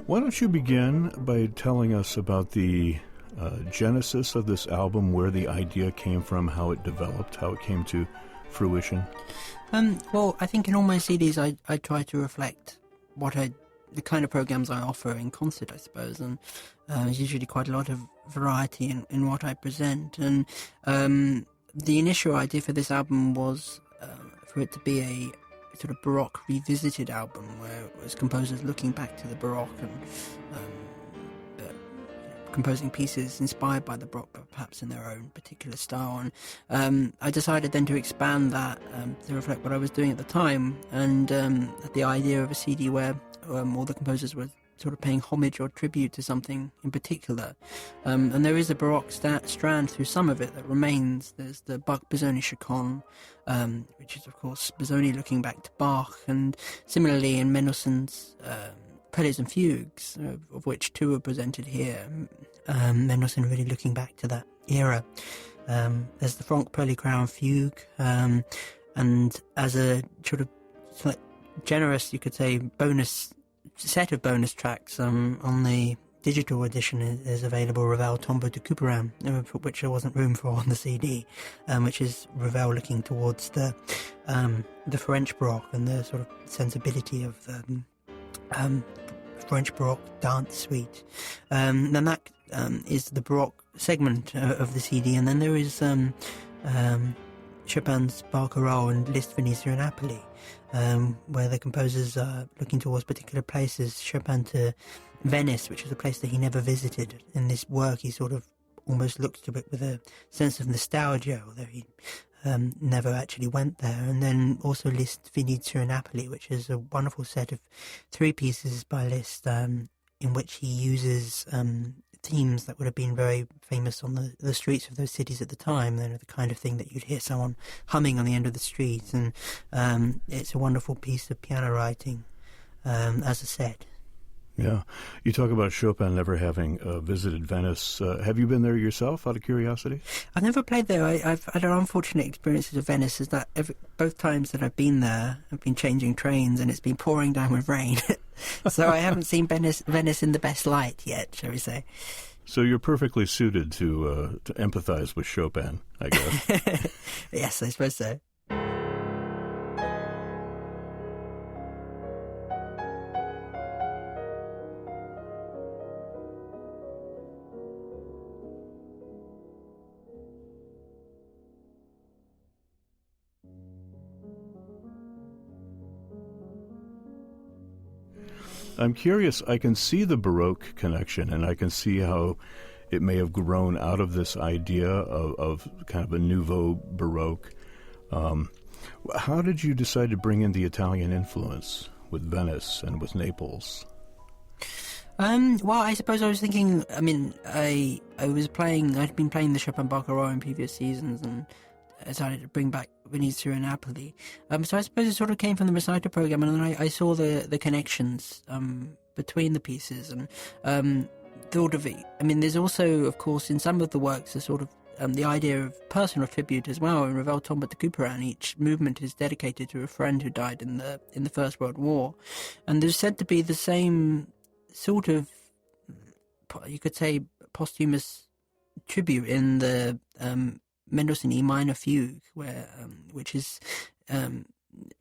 Why don't you begin by telling us about the genesis of this album, where the idea came from, how it developed, how it came to fruition? Well, I think in all my CDs I try to reflect the kind of programs I offer in concert, I suppose, and there's usually quite a lot of variety in what I present. And the initial idea for this album was for it to be a sort of Baroque revisited album, where it was composers looking back to the Baroque and composing pieces inspired by the Baroque, but perhaps in their own particular style. And I decided then to expand that to reflect what I was doing at the time, and the idea of a CD where all the composers were sort of paying homage or tribute to something in particular. And there is a Baroque strand through some of it that remains. There's the Busoni Chopin, which is, of course, Busoni looking back to Bach, and similarly in Mendelssohn's Preludes and Fugues, of which two are presented here. Mendelssohn really looking back to that era. There's the Franck Prelude Fugue, and as a sort of generous, you could say, set of bonus tracks on the digital edition is available Ravel Tombeau de Couperin, for which there wasn't room for on the CD, which is Ravel looking towards the French Baroque and the sort of sensibility of the French Baroque dance suite. And that is the Baroque segment of the CD, and then there is Chopin's Barcarolle and Liszt, Venezia and Napoli, where the composers are looking towards particular places. Chopin to Venice, which is a place that he never visited. In this work, he sort of almost looks to it with a sense of nostalgia, although he never actually went there. And then also Liszt, Venezia and Napoli, which is a wonderful set of three pieces by Liszt, in which he uses themes that would have been very famous on the streets of those cities at the time. They're the kind of thing that you'd hear someone humming on the end of the street, and it's a wonderful piece of piano writing, as I said. Yeah. You talk about Chopin never having visited Venice. Have you been there yourself, out of curiosity? I've never played there. I've had unfortunate experiences of Venice, is that both times that I've been there, I've been changing trains and it's been pouring down with rain. So I haven't seen Venice in the best light yet, shall we say. So you're perfectly suited to empathize with Chopin, I guess. Yes, I suppose so. I'm curious, I can see the Baroque connection, and I can see how it may have grown out of this idea of kind of a nouveau Baroque. How did you decide to bring in the Italian influence with Venice and with Naples? Well, I suppose I was thinking, I'd been playing the Chopin Barcarolle in previous seasons, and I decided to bring back Venezia and Napoli. So I suppose it sort of came from the recital program, and then I saw the connections between the pieces, and thought of it. There's also, of course, in some of the works, a sort of the idea of personal tribute as well. In Ravel Tombeau de Couperin, each movement is dedicated to a friend who died in the First World War, and there's said to be the same sort of, you could say, posthumous tribute in the Mendelssohn E minor fugue, which is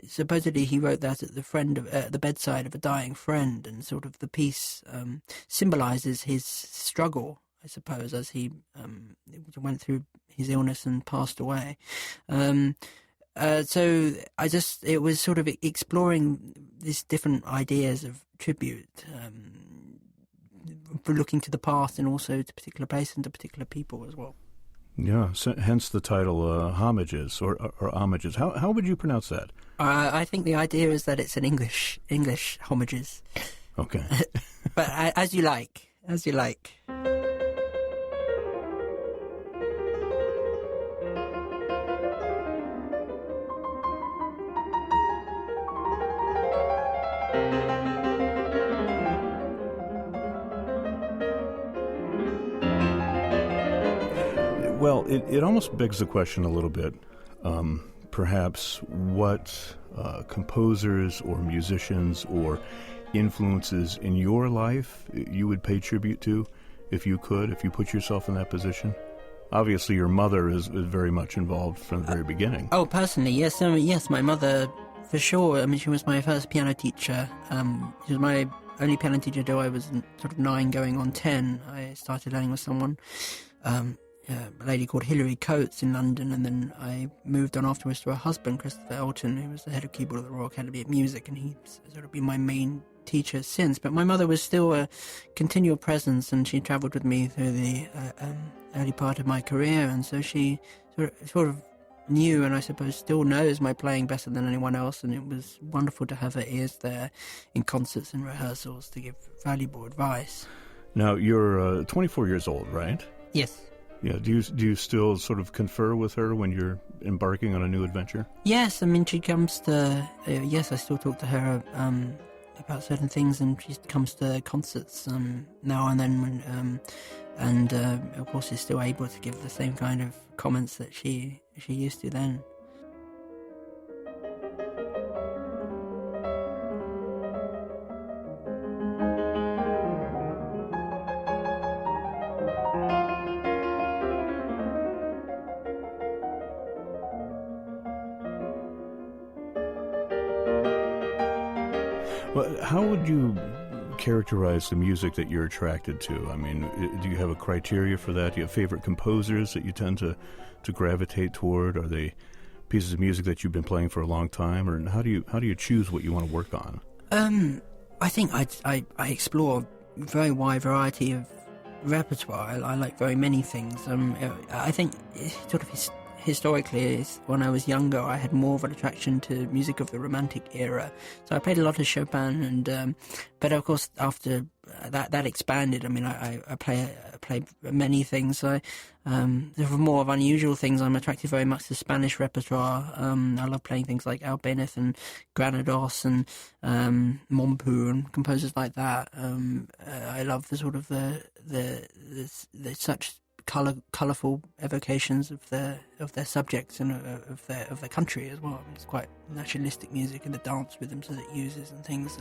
supposedly he wrote that at the bedside of a dying friend, and sort of the piece symbolizes his struggle, I suppose, as he went through his illness and passed away. So it was sort of exploring these different ideas of tribute, looking to the past and also to particular places and to particular people as well. Yeah, so hence the title Homages or Homages. How would you pronounce that? I think the idea is that it's an English Homages. Okay. But as you like. Well, it almost begs the question a little bit, perhaps what composers or musicians or influences in your life you would pay tribute to, if you put yourself in that position? Obviously, your mother is very much involved from the very beginning. Oh, personally, yes. Yes, my mother, for sure. I mean, she was my first piano teacher. She was my only piano teacher until I was sort of 9 going on 10. I started learning with someone, a lady called Hilary Coates in London, and then I moved on afterwards to her husband, Christopher Elton, who was the head of keyboard at the Royal Academy of Music, and he's sort of been my main teacher since. But my mother was still a continual presence, and she travelled with me through the early part of my career, and so she sort of knew, and I suppose still knows, my playing better than anyone else, and it was wonderful to have her ears there in concerts and rehearsals to give valuable advice. Now, you're 24 years old, right? Yes. Yeah. Do you still sort of confer with her when you're embarking on a new adventure? Yes, I mean, she comes to... yes, I still talk to her about certain things, and she comes to concerts now and then, and of course is still able to give the same kind of comments that she used to then. Well, how would you characterize the music that you're attracted to? I mean, do you have a criteria for that? Do you have favorite composers that you tend to gravitate toward? Are they pieces of music that you've been playing for a long time, or how do you choose what you want to work on? I think I explore a very wide variety of repertoire. I like very many things. I think sort of historically, when I was younger, I had more of an attraction to music of the Romantic era. So I played a lot of Chopin, and but of course after that expanded. I mean, I play many things. So there were more of unusual things. I'm attracted very much to Spanish repertoire. I love playing things like Albéniz and Granados and Montpou and composers like that. I love the sort of the such colourful evocations of their subjects and of their country as well. It's quite nationalistic music and the dance rhythms that it uses and things.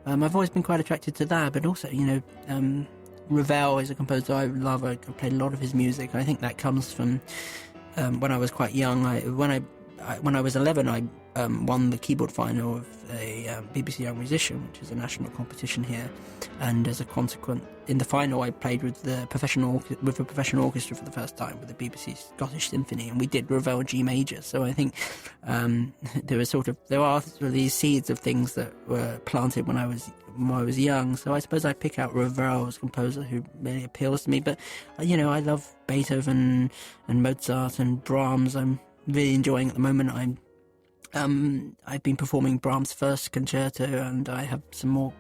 And I've always been quite attracted to that. But also, Ravel is a composer I love. I played a lot of his music. I think that comes from when I was quite young. When I was 11, I won the keyboard final of a BBC Young Musician, which is a national competition here, and as a consequence, in the final, I played with a professional orchestra for the first time with the BBC Scottish Symphony, and we did Ravel G major. So I think there are these seeds of things that were planted when I was young. So I suppose I pick out Ravel as a composer who really appeals to me. But I love Beethoven and Mozart and Brahms. I'm really enjoying at the moment. I've been performing Brahms' first concerto, and I have some more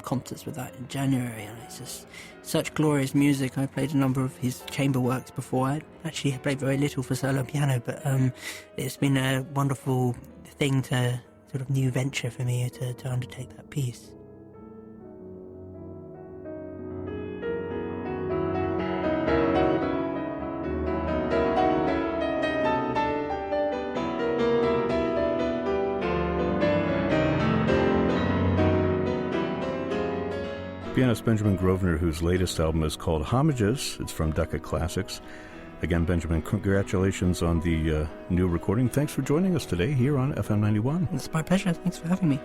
concerts with that in January, and it's just such glorious music. I played a number of his chamber works before. I actually played very little for solo piano, but it's been a wonderful thing, to sort of new venture for me to undertake that piece. Pianist Benjamin Grosvenor, whose latest album is called Homages. It's from Decca Classics. Again, Benjamin, congratulations on the new recording. Thanks for joining us today here on FM 91. It's my pleasure. Thanks for having me.